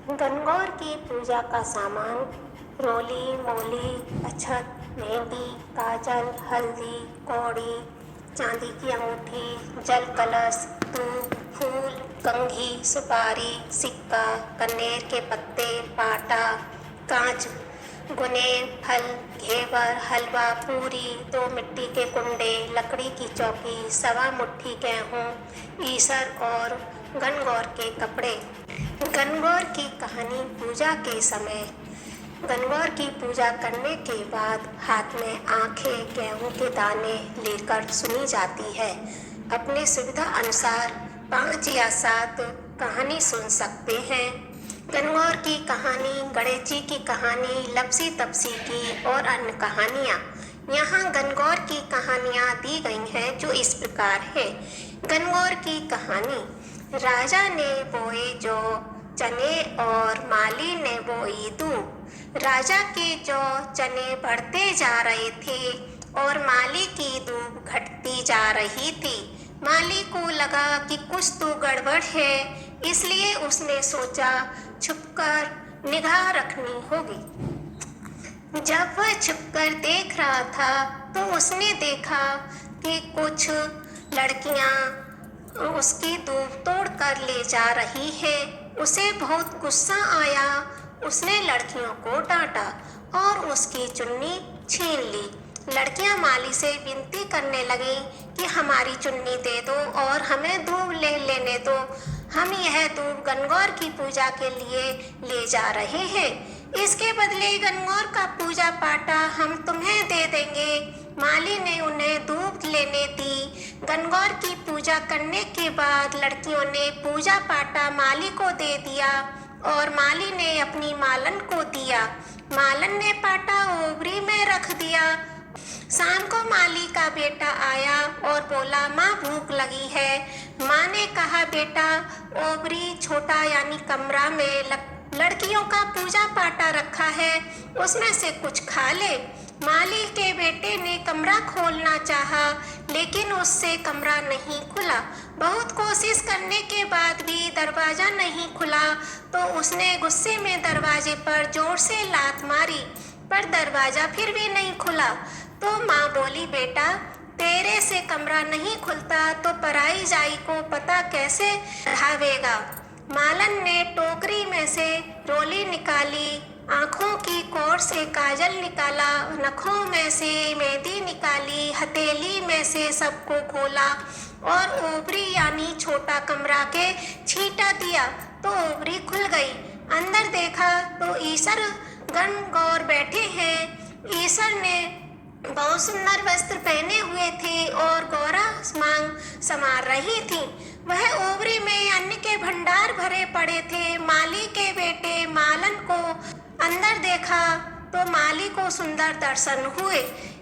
गणगौर की पूजा का सामान रोली, मोली, अक्षत, मेहंदी, काजल, हल्दी, कौड़ी, चांदी की अंगूठी, जल कलश, दूध, फूल, कंघी, सुपारी, सिक्का, कनेर के पत्ते, पाटा, कांच, गुनेर, फल, घेवर, हलवा, पूरी, 2 मिट्टी के कुंडे, लकड़ी की चौकी, 1.25 मुट्ठी गेहूँ, ईसर और गणगौर के कपड़े। गणगौर की कहानी। पूजा के समय गणगौर की पूजा करने के बाद हाथ में आंखें गेहूं के दाने लेकर सुनी जाती है। अपने सुविधा अनुसार 5 या 7 कहानी सुन सकते हैं। गणगौर की कहानी, गणेश जी की कहानी, लपसी तपसी की और अन्य कहानियाँ। यहाँ गणगौर की कहानियाँ दी गई हैं जो इस प्रकार है। गणगौर की कहानी। राजा ने बोए जौ, चने और माली ने बोई दूब। राजा के जौ चने बढ़ते जा रहे थे और माली की दूब घटती जा रही थी। माली को लगा कि कुछ तो गड़बड़ है, इसलिए उसने सोचा छुपकर निगाह रखनी होगी। जब वह छुपकर देख रहा था तो उसने देखा कि कुछ लड़कियां उसकी दूब तोड़ कर ले जा रही है। उसे बहुत गुस्सा आया। उसने लड़कियों को डांटा और उसकी चुन्नी छीन ली। लड़कियां माली से विनती करने लगी कि हमारी चुन्नी दे दो और हमें दूब ले लेने दो। हम यह दूब गणगौर की पूजा के लिए ले जा रहे हैं। इसके बदले गणगौर का पूजा पाटा हम तुम्हें दे देंगे। माली ने उन्हें दूब लेने दी। गणगौर की पूजा करने के बाद लड़कियों ने पूजा पाटा माली को दे दिया और माली ने अपनी मालन को दिया। मालन ने पाटा ओबरी में रख दिया। शाम को माली का बेटा आया और बोला, माँ भूख लगी है। माँ ने कहा, बेटा ओबरी छोटा यानी कमरा में लड़कियों का पूजा पाटा रखा है, उसमें से कुछ खा ले। माली के बेटे ने कमरा खोलना चाहा, लेकिन उससे कमरा नहीं खुला। बहुत कोशिश करने के बाद भी दरवाजा नहीं खुला तो उसने गुस्से में दरवाजे पर जोर से लात मारी, पर दरवाजा फिर भी नहीं खुला। तो माँ बोली, बेटा तेरे से कमरा नहीं खुलता तो पराई जाई को पता कैसे ढावेगा। मालन ने टोकरी में से रोली निकाली, आँखों की कोर से काजल निकाला, नखों में से मेहंदी निकाली, हथेली में से सबको खोला और ओबरी यानी छोटा कमरा के छींटा दिया तो ओबरी खुल गई। अंदर देखा तो ईसर गणगौर बैठे हैं। ईसर ने बहुत सुंदर वस्त्र पहने हुए थे और गौरा मांग संवार रही थी। वह ओबरी में अन्न के भंडार भरे पड़े थे। माली के बेटे मालन को अंदर देखा तो माली को सुंदर दर्शन हुए।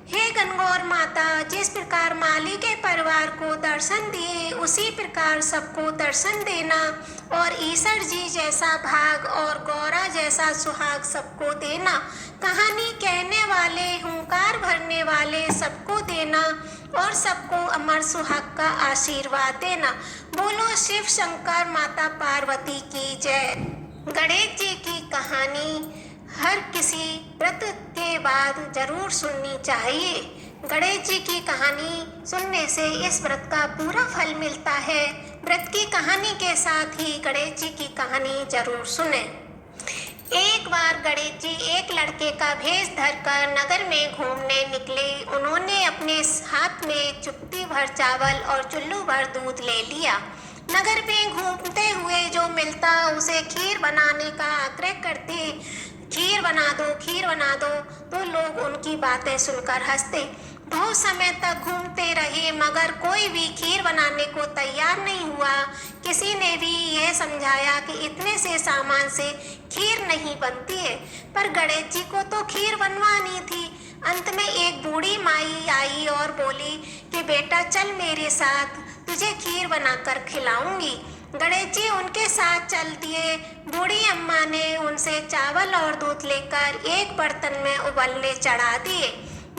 हे गणगौर माता, जिस प्रकार माली के परिवार को दर्शन दिए उसी प्रकार सबको दर्शन देना और ईसर जी जैसा भाग और गौरा जैसा सुहाग सबको देना। कहानी कहने वाले, हुंकार भरने वाले सबको देना और सबको अमर सुहाग का आशीर्वाद देना। बोलो शिव शंकर माता पार्वती की जय। गणेश जी की कहानी हर किसी व्रत के बाद जरूर सुननी चाहिए। गणेश जी की कहानी सुनने से इस व्रत का पूरा फल मिलता है। व्रत की कहानी के साथ ही गणेश जी की कहानी जरूर सुने। एक बार गणेश जी एक लड़के का भेष धरकर नगर में घूमने निकले। उन्होंने अपने हाथ में चुप्पी भर चावल और चुल्लू भर दूध ले लिया। नगर में घूमते हुए जो मिलता उसे खीर बनाने का आग्रह करते। खीर बना दो तो लोग उनकी बातें सुनकर हंसते। बहुत समय तक घूमते रहे मगर कोई भी खीर बनाने को तैयार नहीं हुआ। किसी ने भी यह समझाया कि इतने से सामान से खीर नहीं बनती है, पर गणेश जी को तो खीर बनवानी थी। अंत में एक बूढ़ी माई आई और बोली कि बेटा चल मेरे साथ, तुझे खीर बनाकर खिलाऊंगी। गणेश जी उनके साथ चल दिए। बूढ़ी अम्मा ने उनसे चावल और दूध लेकर एक बर्तन में उबलने चढ़ा दिए।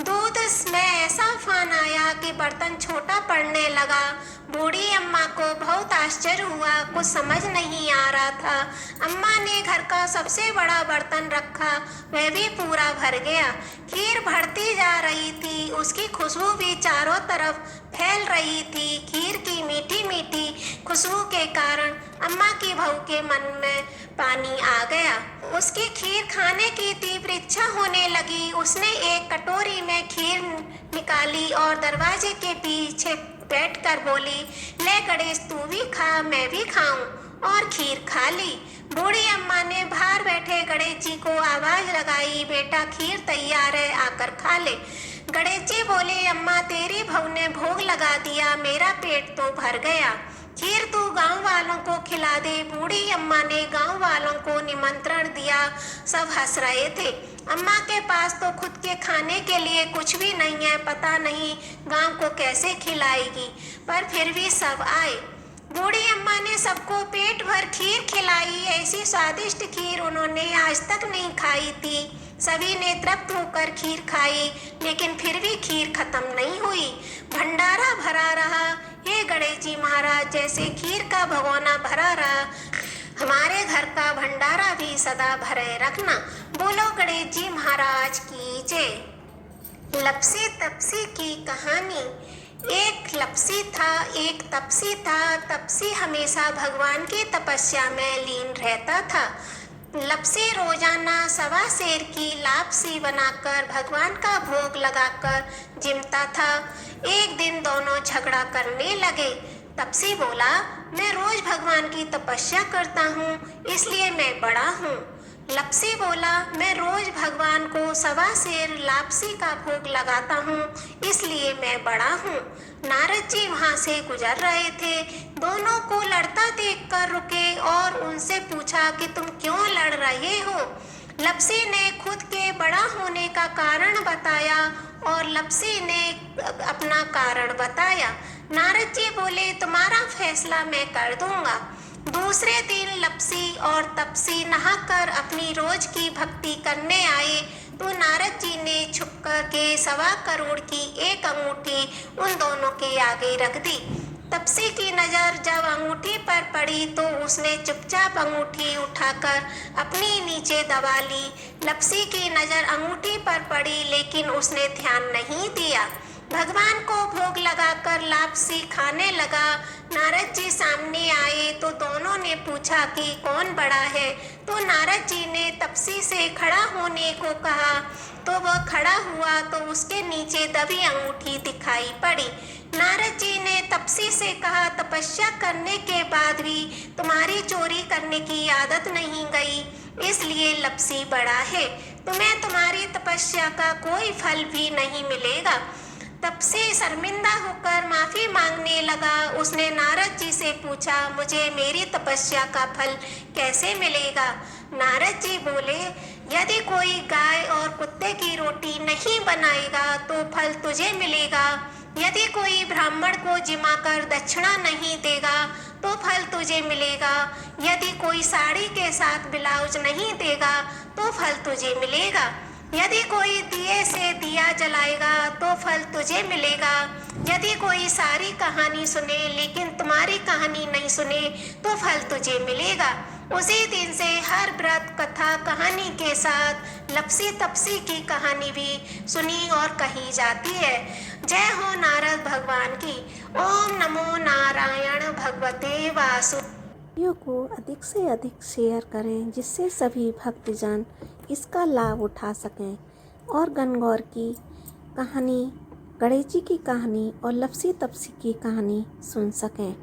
दूध में ऐसा उफान आया कि बर्तन छोटा पड़ने लगा। बूढ़ी अम्मा को बहुत आश्चर्य हुआ, कुछ समझ नहीं आ रहा था। अम्मा ने घर का सबसे बड़ा बर्तन रखा, वह भी पूरा भर गया। खीर बढ़ती जा रही थी, उसकी खुशबू भी चारों तरफ फैल रही थी। खीर की मीठी मीठी खुशबू के कारण अम्मा की बहू के मन में पानी आ गया। उसकी खीर खाने की तीव्र इच्छा होने लगी। उसने एक कटोरी में खीर निकाली और दरवाजे के पीछे बैठकर बोली, ले गणेश तू भी खा, मैं भी खाऊं, और खीर खा ली। बूढ़ी अम्मा ने बाहर बैठे गणेश जी को आवाज लगाई, बेटा खीर तैयार है, आकर खा ले। गणेश जी बोले, अम्मा तेरी बहू ने भोग लगा दिया, मेरा पेट तो भर गया, खीर तू गांव वालों को खिला दे। बूढ़ी अम्मा ने गांव वालों को निमंत्रण दिया, सब हंस रहे थे। अम्मा के पास तो खुद के खाने के लिए कुछ भी नहीं है, पता नहीं गांव को कैसे खिलाएगी, पर फिर भी सब आए। बूढ़ी अम्मा ने सबको पेट भर खीर खिलाई। ऐसी स्वादिष्ट खीर उन्होंने आज तक नहीं खाई थी। सभी ने तृप्त होकर खीर खाई, लेकिन फिर भी खीर खत्म नहीं हुई। भंडारा भरा रहा। हे गणेश जी महाराज, जैसे खीर का भगोना भरा रहा, हमारे घर का भंडारा भी सदा भरे रखना। बोलो गणेश जी महाराज की जय। लपसी तपसी की कहानी। एक लपसी था, एक तपसी था। तपसी हमेशा भगवान की तपस्या में लीन रहता था। लपसी रोजाना सवा सेर की लापसी बनाकर भगवान का भोग लगाकर जिमता था। एक दिन दोनों झगड़ा करने लगे। तपसी बोला, मैं रोज भगवान की तपस्या करता हूँ, इसलिए मैं बड़ा हूँ। लपसी बोला, मैं रोज भगवान को सवा सेर लापसी का भोग लगाता हूँ, इसलिए मैं बड़ा हूँ। नारद जी वहाँ से गुजर रहे थे। दोनों को लड़ता देखकर रुके और उनसे पूछा कि तुम क्यों लड़ रहे हो। लपसी ने खुद के बड़ा होने का कारण बताया और लपसी ने अपना कारण बताया। नारद जी बोले, तुम्हारा फैसला मैं कर दूंगा। दूसरे दिन लपसी और तपसी नहाकर अपनी रोज की भक्ति करने आए तो नारद जी ने छुपकर के 1.25 करोड़ की एक अंगूठी उन दोनों के आगे रख दी। तपसी की नजर जब अंगूठी पर पड़ी तो उसने चुपचाप अंगूठी उठाकर अपनी नीचे दबा ली। लपसी की नजर अंगूठी पर पड़ी, लेकिन उसने ध्यान नहीं दिया। भगवान को भोग लगाकर लापसी खाने लगा। नारद जी सामने आए तो दोनों ने पूछा कि कौन बड़ा है, तो नारद जी ने तपसी से खड़ा होने को कहा तो वह खड़ा हुआ तो उसके नीचे दबी अंगूठी दिखाई पड़ी। नारद जी ने तपसी से कहा, तपस्या करने के बाद भी तुम्हारी चोरी करने की आदत नहीं गई, इसलिए लपसी बड़ा है, तुम्हें तुम्हारी तपस्या का कोई फल भी नहीं मिलेगा। तपसी शर्मिंदा होकर माफी मांगने लगा। उसने नारद जी से पूछा, मुझे मेरी तपस्या का फल कैसे मिलेगा। नारद जी बोले, यदि कोई गाय और कुत्ते की रोटी नहीं बनाएगा तो फल तुझे मिलेगा। यदि कोई ब्राह्मण को जिमाकर दक्षिणा नहीं देगा तो फल तुझे मिलेगा। यदि कोई साड़ी के साथ ब्लाउज नहीं देगा तो फल तुझे मिलेगा। यदि कोई दिए से दिया जलाएगा तो फल तुझे मिलेगा। यदि कोई सारी कहानी सुने लेकिन तुम्हारी कहानी नहीं सुने तो फल तुझे मिलेगा। उसी दिन से हर व्रत कथा कहानी के साथ लपसी तपसी की कहानी भी सुनी और कही जाती है। जय हो नारद भगवान की। ओम नमो नारायण भगवते वासुदेवाय। वीडियो को अधिक से अधिक शेयर करें जिससे सभी भक्तजन इसका लाभ उठा सकें और गणगौर की कहानी, गणेश जी की कहानी और लपसी तपसी की कहानी सुन सकें।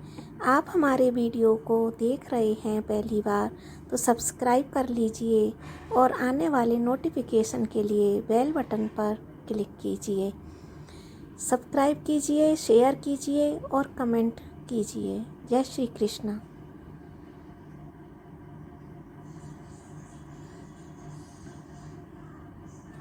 आप हमारे वीडियो को देख रहे हैं पहली बार तो सब्सक्राइब कर लीजिए और आने वाले नोटिफिकेशन के लिए बेल बटन पर क्लिक कीजिए। सब्सक्राइब कीजिए, शेयर कीजिए और कमेंट कीजिए। जय श्री कृष्ण।